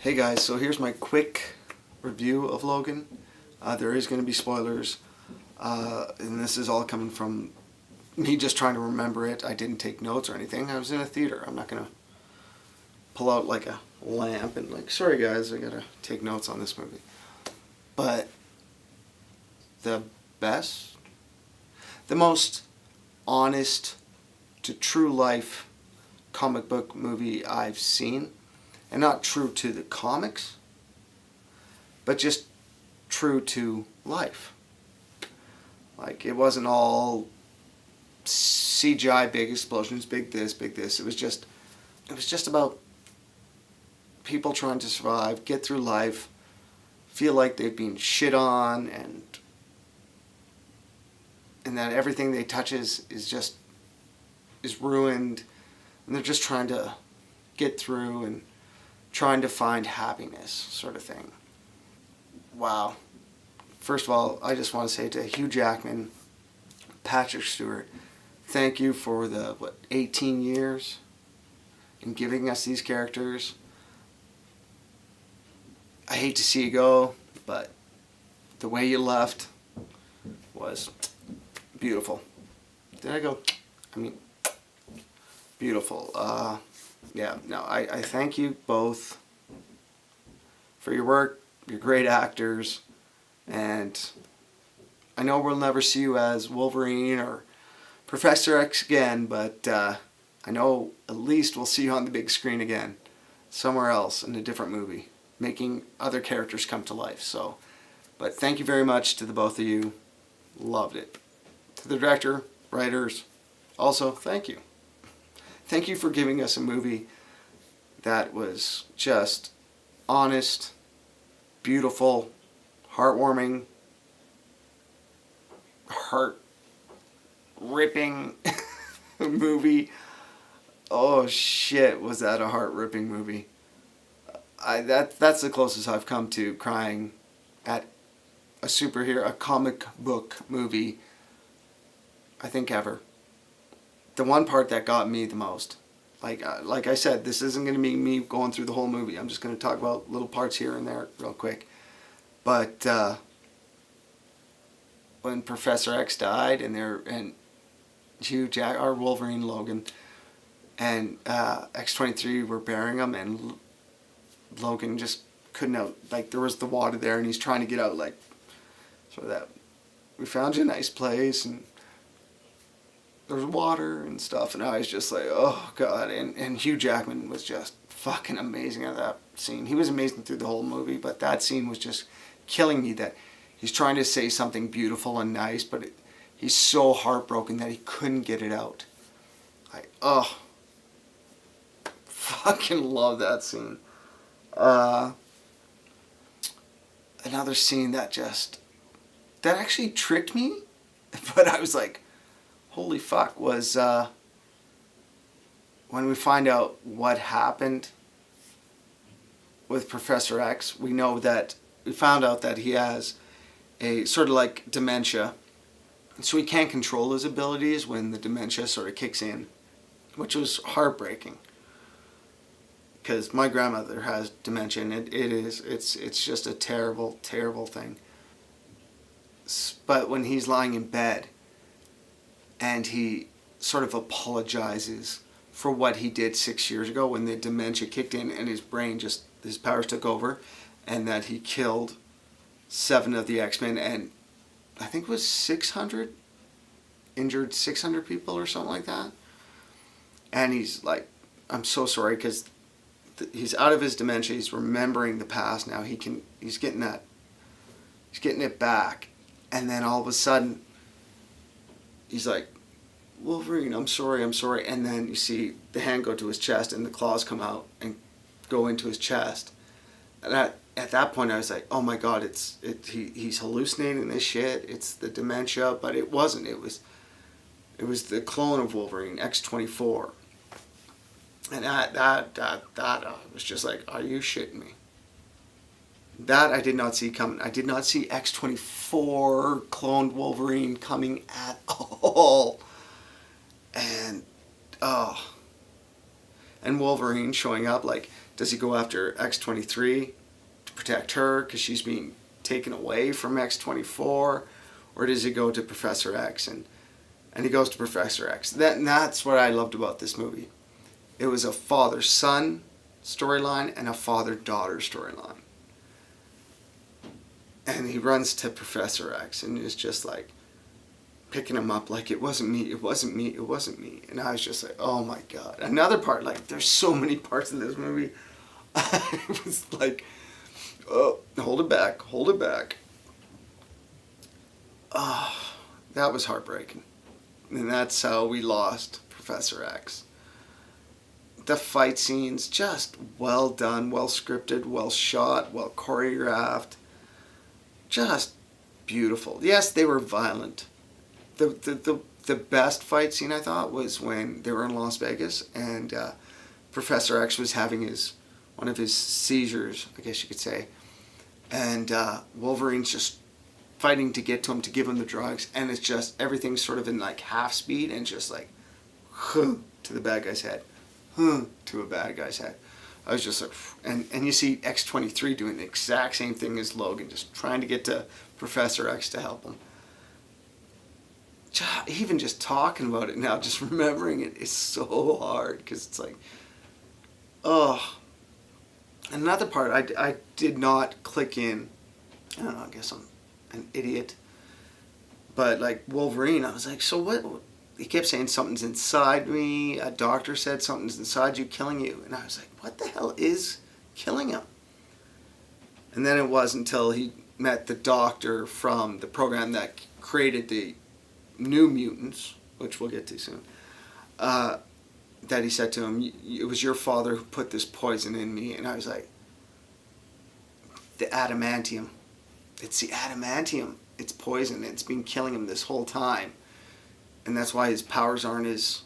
Hey guys, so here's my quick review of Logan. There is going to be spoilers, and this is all coming from me just trying to remember it. I didn't take notes or anything. I was in a theater. I'm not going to pull out like a lamp and like, sorry guys, I got to take notes on this movie. But the best, the most honest to true life comic book movie I've seen. And not true to the comics, but just true to life. Like, it wasn't all CGI, big explosions, big this, big this. It was just about people trying to survive, get through life, feel like they've been shit on, and that everything they touch is ruined, and they're just trying to get through and trying to find happiness, sort of thing. Wow. First of all, I just want to say to Hugh Jackman, Patrick Stewart, thank you for the, 18 years in giving us these characters. I hate to see you go, but the way you left was beautiful. Did I go? I mean, beautiful. Yeah, no, I thank you both for your work. You're great actors, and I know we'll never see you as Wolverine or Professor X again, but I know at least we'll see you on the big screen again, somewhere else in a different movie, making other characters come to life. So, but thank you very much to the both of you. Loved it. To the director, writers, also thank you. Thank you for giving us a movie that was just honest, beautiful, heartwarming, heart-ripping movie. Oh shit, was that a heart-ripping movie. That's the closest I've come to crying at a comic book movie, I think ever. The one part that got me the most, like I said, this isn't going to be me going through the whole movie. I'm just going to talk about little parts here and there real quick. But when Professor X died and Hugh Jack, our Wolverine Logan, and X-23 were burying him, and Logan just couldn't out. Like, there was the water there, and he's trying to get out. Like, so that we found you a nice place, and there's water and stuff, and I was just like, oh god. And Hugh Jackman was just fucking amazing at that scene. He was amazing through the whole movie, but that scene was just killing me, that he's trying to say something beautiful and nice, but he's so heartbroken that he couldn't get it out. Fucking love that scene. Another scene that actually tricked me, but I was like, holy fuck, was when we find out what happened with Professor X. We found out that he has a sort of like dementia, so he can't control his abilities when the dementia sort of kicks in, which was heartbreaking, because my grandmother has dementia, and it's just a terrible, terrible thing. But when he's lying in bed and he sort of apologizes for what he did 6 years ago when the dementia kicked in and his powers took over, and that he killed 7 of the X-Men, and I think it was 600, injured 600 people or something like that. And he's like, I'm so sorry, because he's out of his dementia, he's remembering the past now, he's getting it back. And then all of a sudden, he's like, Wolverine, I'm sorry. And then you see the hand go to his chest, and the claws come out and go into his chest. And at that point, I was like, oh my god, he's hallucinating this shit. It's the dementia, but it wasn't. It was the clone of Wolverine, X-24. And that was just like, are you shitting me? That I did not see coming. I did not see X-24 cloned Wolverine coming at all. And Wolverine showing up like Does he go after X-23 to protect her because she's being taken away from X-24? Or does he go to Professor X? And he goes to Professor X. That's what I loved about this movie. It was a father-son storyline and a father-daughter storyline. And he runs to Professor X and is just like picking him up like, it wasn't me, it wasn't me, it wasn't me. And I was just like, oh my God. Another part, like, there's so many parts in this movie. I was like, oh, hold it back, hold it back. Oh, that was heartbreaking. And that's how we lost Professor X. The fight scenes, just well done, well scripted, well shot, well choreographed. Just beautiful. Yes, they were violent. The best fight scene, I thought, was when they were in Las Vegas and Professor X was having one of his seizures, I guess you could say. And Wolverine's just fighting to get to him, to give him the drugs. And it's just, everything's sort of in like half speed and just like, to the bad guy's head. To a bad guy's head. I was just like, and you see X-23 doing the exact same thing as Logan, just trying to get to Professor X to help him. Even just talking about it now, just remembering it is so hard, because it's like, oh. Another part I did not click in. I don't know, I guess I'm an idiot. But like Wolverine, I was like, so what? He kept saying something's inside me. A doctor said something's inside you killing you. And I was like, what the hell is killing him? And then it was until he met the doctor from the program that created the New Mutants, which we'll get to soon, that he said to him, it was your father who put this poison in me. And I was like, the adamantium. It's the adamantium. It's poison. It's been killing him this whole time. And that's why his powers aren't as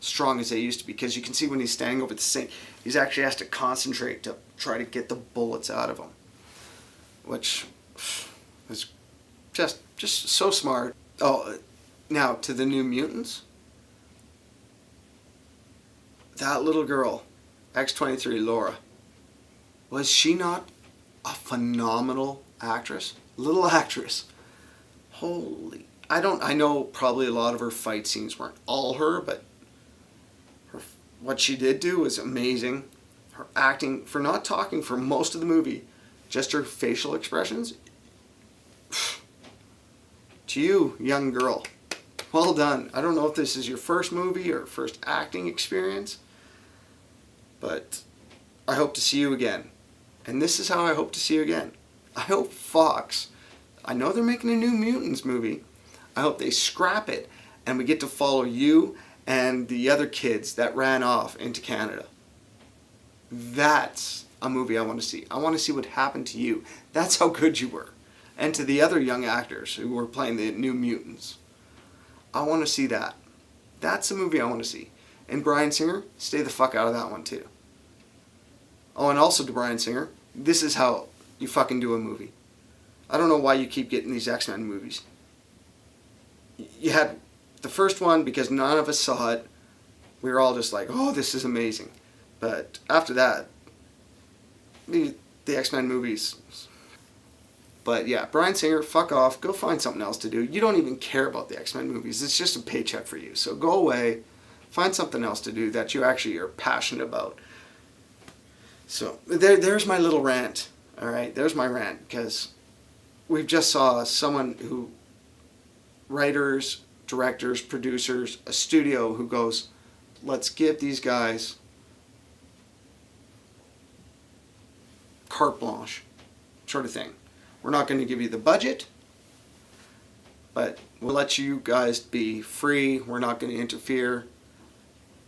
strong as they used to be. Because you can see when he's standing over the sink, he's actually has to concentrate to try to get the bullets out of him. Which was just so smart. Oh, now to the New Mutants. That little girl, X-23 Laura, was she not a phenomenal actress? Little actress. Holy. I know probably a lot of her fight scenes weren't all her, but what she did do was amazing. Her acting, for not talking for most of the movie, just her facial expressions. To you, young girl, well done. I don't know if this is your first movie or first acting experience, but I hope to see you again. And this is how I hope to see you again. I hope Fox, I know they're making a New Mutants movie, I hope they scrap it and we get to follow you and the other kids that ran off into Canada. That's a movie I want to see. I want to see what happened to you. That's how good you were. And to the other young actors who were playing the New Mutants. I want to see that. That's a movie I want to see. And Bryan Singer, stay the fuck out of that one too. Oh, and also to Bryan Singer, this is how you fucking do a movie. I don't know why you keep getting these X-Men movies. You had the first one because none of us saw it. We were all just like, oh, this is amazing. But after that, the X-Men movies. But yeah, Bryan Singer, fuck off. Go find something else to do. You don't even care about the X-Men movies. It's just a paycheck for you. So go away. Find something else to do that you actually are passionate about. So there's my little rant. All right, there's my rant. Because we've just saw someone who, writers, directors, producers, a studio who goes, let's give these guys carte blanche sort of thing. We're not going to give you the budget, but we'll let you guys be free. We're not going to interfere,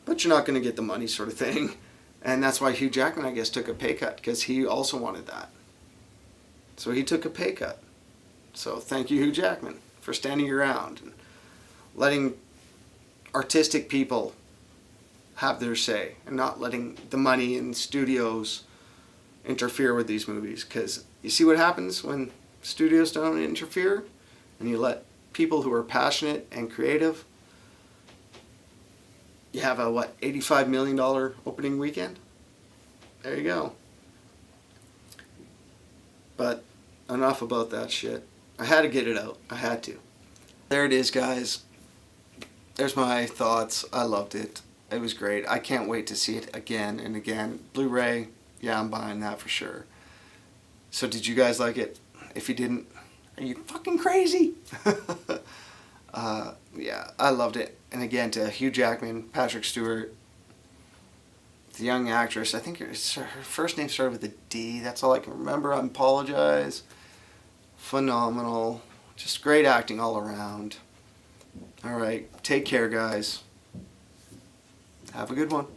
but you're not going to get the money sort of thing. And that's why Hugh Jackman, I guess, took a pay cut, because he also wanted that. So he took a pay cut. So thank you, Hugh Jackman, for standing around and letting artistic people have their say and not letting the money and studios interfere with these movies. Because you see what happens when studios don't interfere and you let people who are passionate and creative. You have a $85 million opening weekend, There you go. But enough about that shit. I had to get it out. I had to. There it is, guys. There's my thoughts. I loved it. It was great. I can't wait to see it again and again. Blu-ray, yeah, I'm buying that for sure. So did you guys like it? If you didn't, are you fucking crazy? Yeah, I loved it. And again, to Hugh Jackman, Patrick Stewart, the young actress, I think her first name started with a D. That's all I can remember. I apologize. Phenomenal. Just great acting all around. All right. Take care, guys. Have a good one.